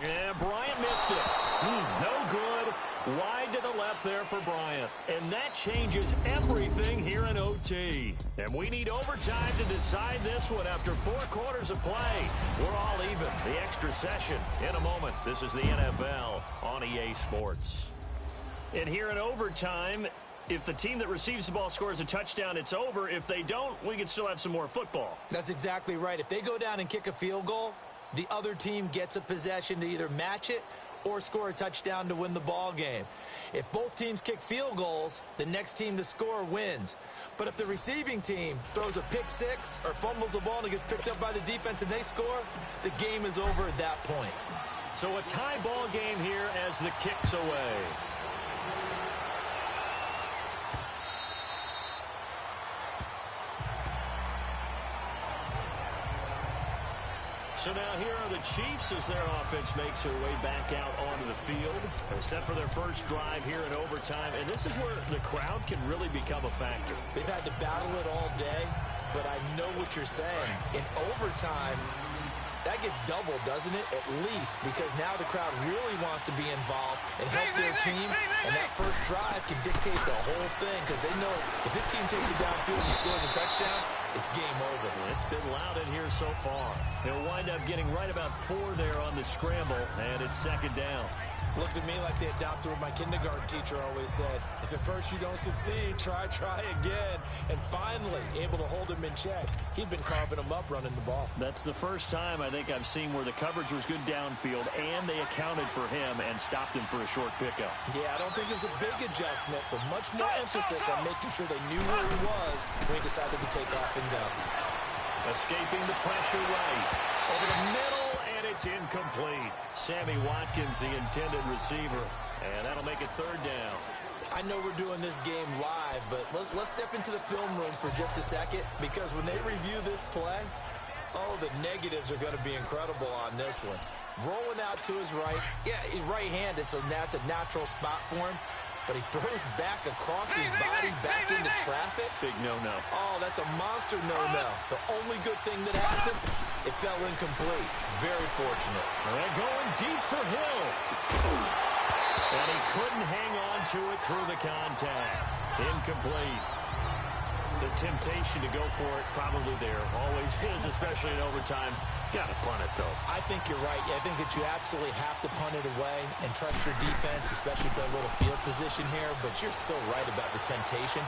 Yeah, Bryant missed it. No good. Wide to the left. left there for Bryant. And that changes everything here in OT. And we need overtime to decide this one after 4 quarters of play. We're all even. The extra session in a moment. This is the NFL on EA Sports. And here in overtime, if the team that receives the ball scores a touchdown, it's over. If they don't, we can still have some more football. That's exactly right. If they go down and kick a field goal, the other team gets a possession to either match it or score a touchdown to win the ball game. If both teams kick field goals, the next team to score wins. But if the receiving team throws a pick six or fumbles the ball and it gets picked up by the defense and they score, the game is over at that point. So a tie ball game here as the kick's away. So now here are the Chiefs as their offense makes their way back out onto the field. They're set for their first drive here in overtime. And this is where the crowd can really become a factor. They've had to battle it all day, but I know what you're saying. In overtime, that gets doubled, doesn't it? At least, because now the crowd really wants to be involved and help their team. And that first drive can dictate the whole thing because they know if this team takes it downfield and scores a touchdown, it's game over. It's been loud in here so far. They'll wind up getting right about 4 there on the scramble, and it's second down. Looked at me like they adopted what my kindergarten teacher always said. If at first you don't succeed, try again. And finally, able to hold him in check. He'd been carving him up running the ball. That's the first time I think I've seen where the coverage was good downfield, and they accounted for him and stopped him for a short pickup. Yeah, I don't think it was a big adjustment, but much more emphasis on making sure they knew where he was when he decided to take off and go. Escaping the pressure right. Over the middle, and it's incomplete. Sammy Watkins, the intended receiver. And that'll make it third down. I know we're doing this game live, but let's step into the film room for just a second, because when they review this play, oh, the negatives are going to be incredible on this one. Rolling out to his right. Yeah, he's right-handed, so that's a natural spot for him. But he throws back across his body, back into traffic. Big no-no. Oh, that's a monster no-no. The only good thing that happened, it fell incomplete. Very fortunate. And they're going deep for Hill. And he couldn't hang on to it through the contact. Incomplete. The temptation to go for it probably there. Always is, especially in overtime. Got to punt it, though. I think you're right. I think that you absolutely have to punt it away and trust your defense, especially play a little field position here. But you're so right about the temptation.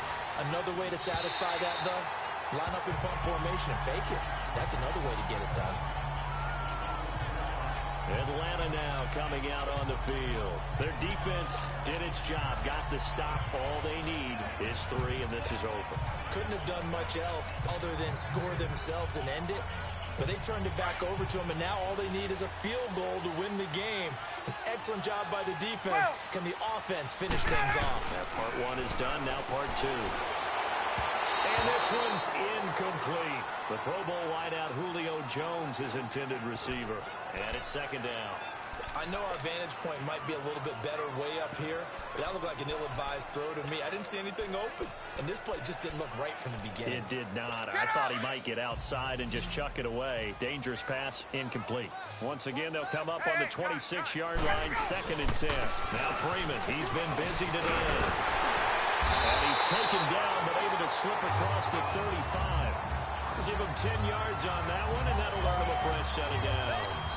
Another way to satisfy that, though, line up in punt formation and fake it. That's another way to get it done. Atlanta now coming out on the field. Their defense did its job, got the stop. All they need is 3, and this is over. Couldn't have done much else other than score themselves and end it. But they turned it back over to them, and now all they need is a field goal to win the game. An excellent job by the defense. Can the offense finish things off? That part 1 is done, now part 2. And this one's incomplete. The Pro Bowl wideout Julio Jones is intended receiver. And it's second down. I know our vantage point might be a little bit better way up here, but that looked like an ill-advised throw to me. I didn't see anything open, and this play just didn't look right from the beginning. It did not. I thought he might get outside and just chuck it away. Dangerous pass, incomplete. Once again, they'll come up on the 26-yard line, 2nd and 10. Now Freeman, he's been busy today. And he's taken down, but able to slip across the 35. We'll give him 10 yards on that one, and that'll earn him a fresh set of downs.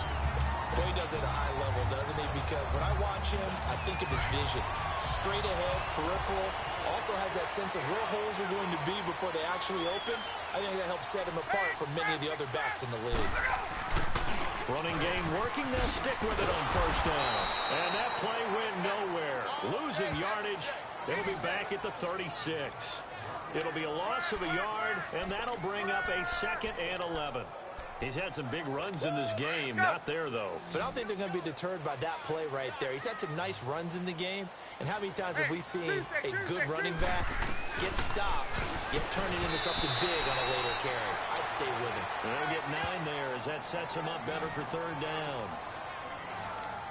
Well, he does it at a high level, doesn't he? Because when I watch him, I think of his vision. Straight ahead, peripheral. Also has that sense of where holes are going to be before they actually open. I think that helps set him apart from many of the other backs in the league. Running game working. They'll stick with it on first down. And that play went nowhere. Losing yardage. They'll be back at the 36. It'll be a loss of a yard, and that'll bring up a 2nd and 11. He's had some big runs in this game. Not there, though. But I don't think they're going to be deterred by that play right there. He's had some nice runs in the game. And how many times have we seen a good running back get stopped, yet turn it into something big on a later carry? I'd stay with him. They'll get 9 there as that sets him up better for third down.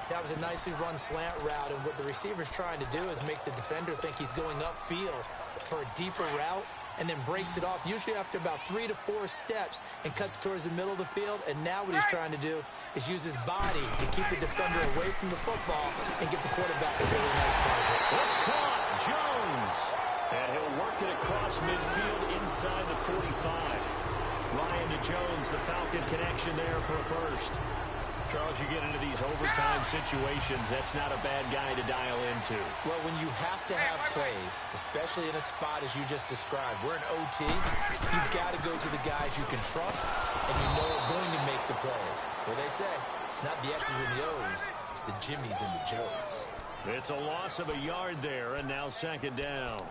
That was a nicely run slant route, and what the receiver's trying to do is make the defender think he's going upfield for a deeper route, and then breaks it off, usually after about 3 to 4 steps, and cuts towards the middle of the field. And now what he's trying to do is use his body to keep the defender away from the football and get the quarterback a really nice target. It's caught. completion there for a first. Charles, you get into these overtime situations, that's not a bad guy to dial into. Well, when you have to have plays, especially in a spot as you just described, we're in OT, you've got to go to the guys you can trust and you know are going to make the plays. What they say, it's not the X's and the O's, it's the Jimmies and the Joes. It's a loss of a yard there, and now second down.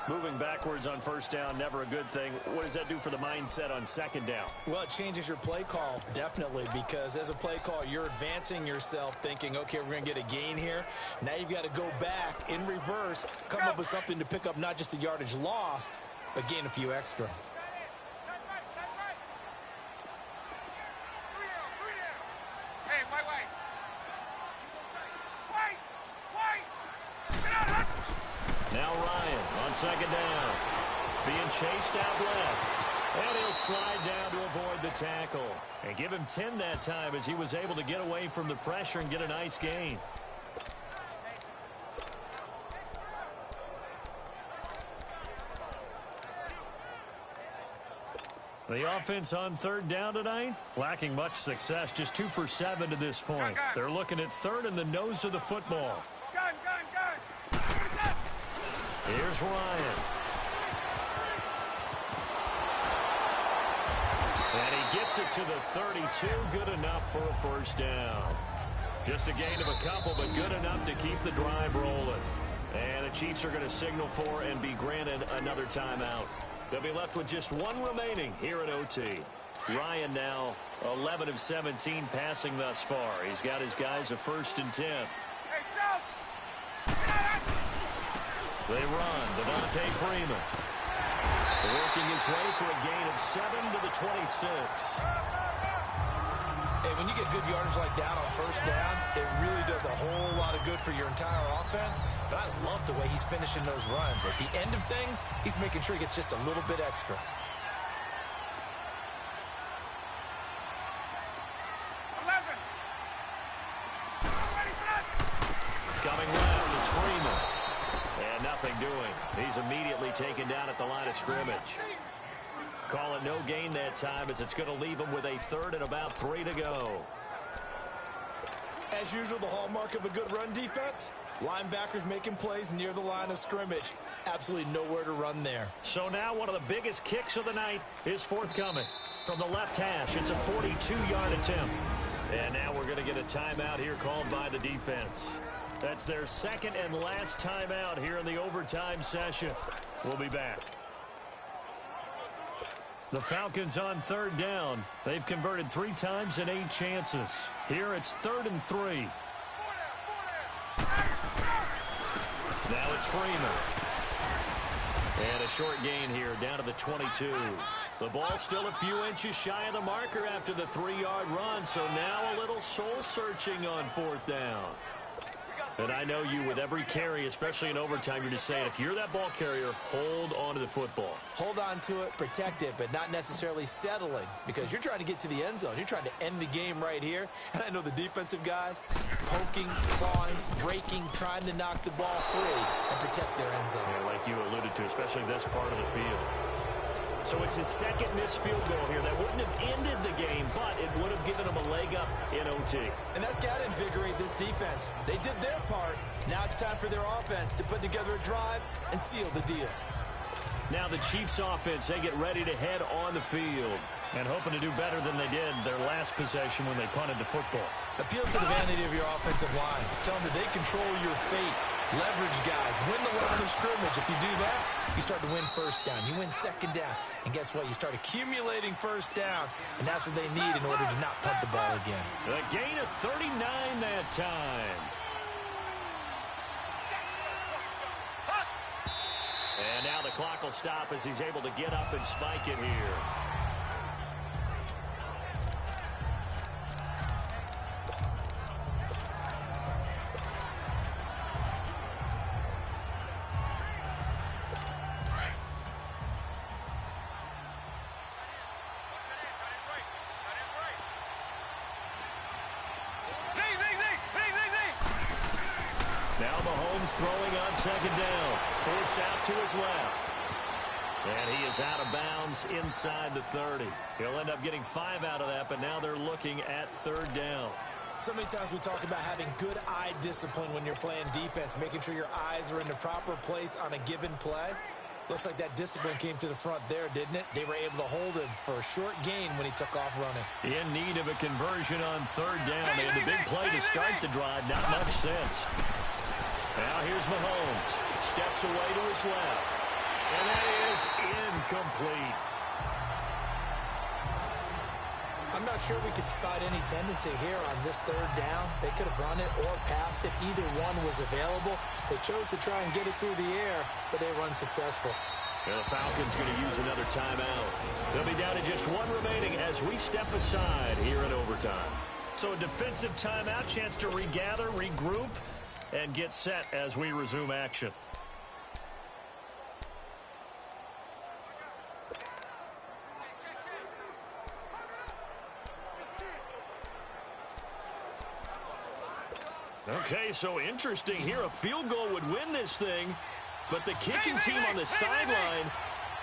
Moving backwards on first down, never a good thing. What does that do for the mindset on second down? Well, it changes your play call, definitely, because as a play call, you're advancing yourself thinking, okay, we're going to get a gain here. Now you've got to go back in reverse, come up with something to pick up not just the yardage lost, but gain a few extra. Now Ryan on second down. Being chased out left. And he'll slide down to avoid the tackle. And give him 10 that time as he was able to get away from the pressure and get a nice gain. The offense on third down tonight, lacking much success, just 2 for 7 to this point. They're looking at third in the nose of the football. Here's Ryan. And he gets it to the 32. Good enough for a first down. Just a gain of a couple, but good enough to keep the drive rolling. And the Chiefs are going to signal for and be granted another timeout. They'll be left with just one remaining here at OT. Ryan now 11 of 17 passing thus far. He's got his guys a 1st and 10. They run. Devontae Freeman. Working his way for a gain of 7 to the 26. Hey, when you get good yardage like that on first down, it really does a whole lot of good for your entire offense. But I love the way he's finishing those runs. At the end of things, he's making sure he gets just a little bit extra. Coming left, it's Freeman. And nothing doing. He's immediately taken down at the line of scrimmage. Call it no gain that time as it's going to leave him with a 3rd and about 3 to go. As usual, the hallmark of a good run defense, linebackers making plays near the line of scrimmage. Absolutely nowhere to run there. So now one of the biggest kicks of the night is forthcoming. From the left hash, it's a 42-yard attempt. And now we're going to get a timeout here called by the defense. That's their 2nd and last timeout here in the overtime session. We'll be back. The Falcons on 3rd down. They've converted 3 times in 8 chances. Here it's 3rd and 3. Now it's Freeman. And a short gain here down to the 22. The ball still a few inches shy of the marker after the 3-yard run. So now a little soul searching on 4th down. And I know you, with every carry, especially in overtime, you're just saying, if you're that ball carrier, hold on to the football. Hold on to it, protect it, but not necessarily settling, because you're trying to get to the end zone. You're trying to end the game right here. And I know the defensive guys poking, clawing, breaking, trying to knock the ball free and protect their end zone. Yeah, like you alluded to, especially this part of the field. So it's his 2nd missed field goal here. That wouldn't have ended the game, but it would have given him a leg up in OT. And that's got to invigorate this defense. They did their part. Now it's time for their offense to put together a drive and seal the deal. Now the Chiefs offense, they get ready to head on the field and hoping to do better than they did their last possession when they punted the football. Appeal to the vanity of your offensive line. Tell them that they control your fate. Leverage guys. Win the line of scrimmage. If you do that, you start to win first down. You win second down. And guess what? You start accumulating first downs. And that's what they need in order to not punt the ball again. A gain of 39 that time. And now the clock will stop as he's able to get up and spike it here. Now Mahomes throwing on second down. Forced out to his left. And he is out of bounds inside the 30. He'll end up getting 5 out of that, but now they're looking at 3rd down. So many times we talk about having good eye discipline when you're playing defense, making sure your eyes are in the proper place on a given play. Looks like that discipline came to the front there, didn't it? They were able to hold him for a short gain when he took off running. In need of a conversion on 3rd down. They had the big play to start the drive. Not much sense. Now here's Mahomes. Steps away to his left. And that is incomplete. I'm not sure we could spot any tendency here on this 3rd down. They could have run it or passed it. Either one was available. They chose to try and get it through the air, but they were unsuccessful. And the Falcons going to use another timeout. They'll be down to just 1 remaining as we step aside here in overtime. So a defensive timeout, chance to regather, regroup, and get set as we resume action. Okay, so interesting here. A field goal would win this thing, but the kicking team on the sideline,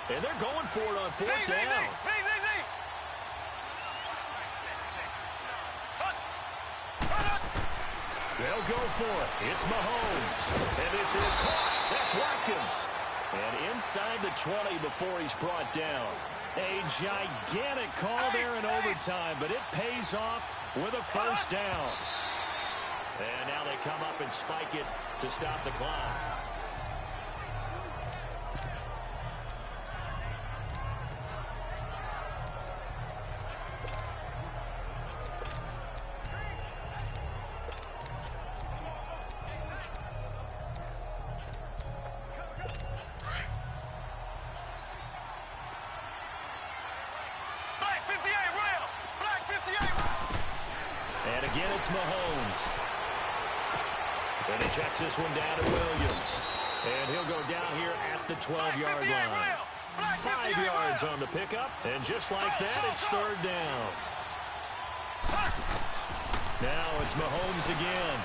and they're going for it on 4th down. They'll go for it. It's Mahomes. And this is caught. That's Watkins. And inside the 20 before he's brought down. A gigantic call there in overtime, but it pays off with a 1st down. And now they come up and spike it to stop the clock. Black 58, Rail! Black 58! And again, it's Mahomes. And he checks this one down to Williams. And he'll go down here at the 12-yard line. 5 yards on the pickup. And just like that, it's 3rd down. Now it's Mahomes again.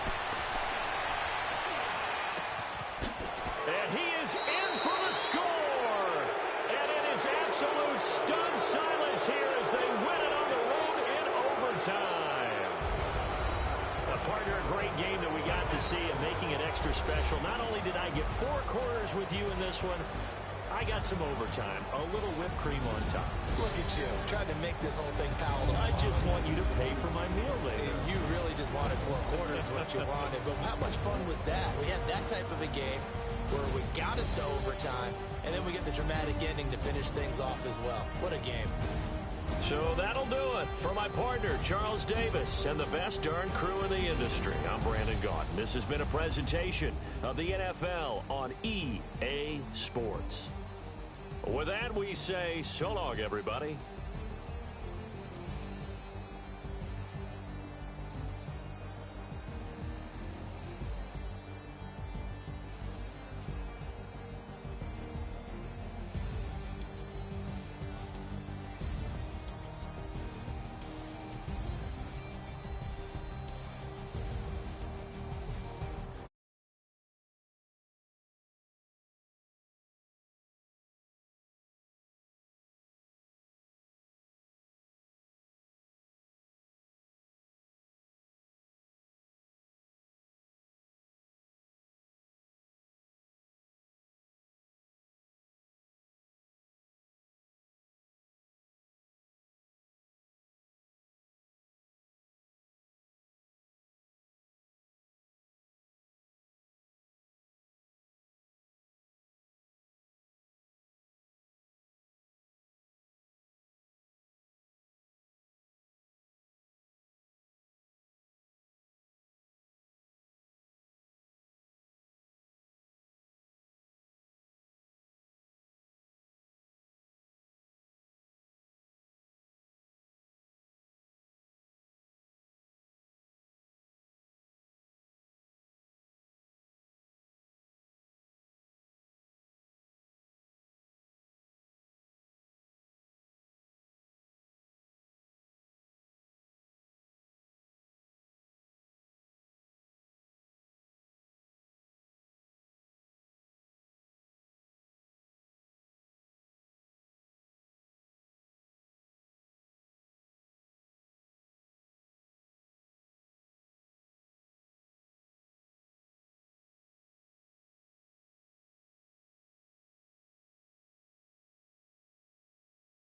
And he is in for the score. And it is absolute stunned silence here as they win it on the road in overtime. Partner, a great game that we got to see and making it extra special. Not only did I get 4 quarters with you in this one, I got some overtime, a little whipped cream on top. Look at you, trying to make this whole thing palatable. I just want you to pay for my meal later. You really just wanted 4 quarters, what you wanted. But how much fun was that? We had that type of a game where we got us to overtime, and then we get the dramatic ending to finish things off as well. What a game. So that'll do it for my partner, Charles Davis, and the best darn crew in the industry. I'm Brandon Gaudin. This has been a presentation of the NFL on EA Sports. With that, we say so long, everybody.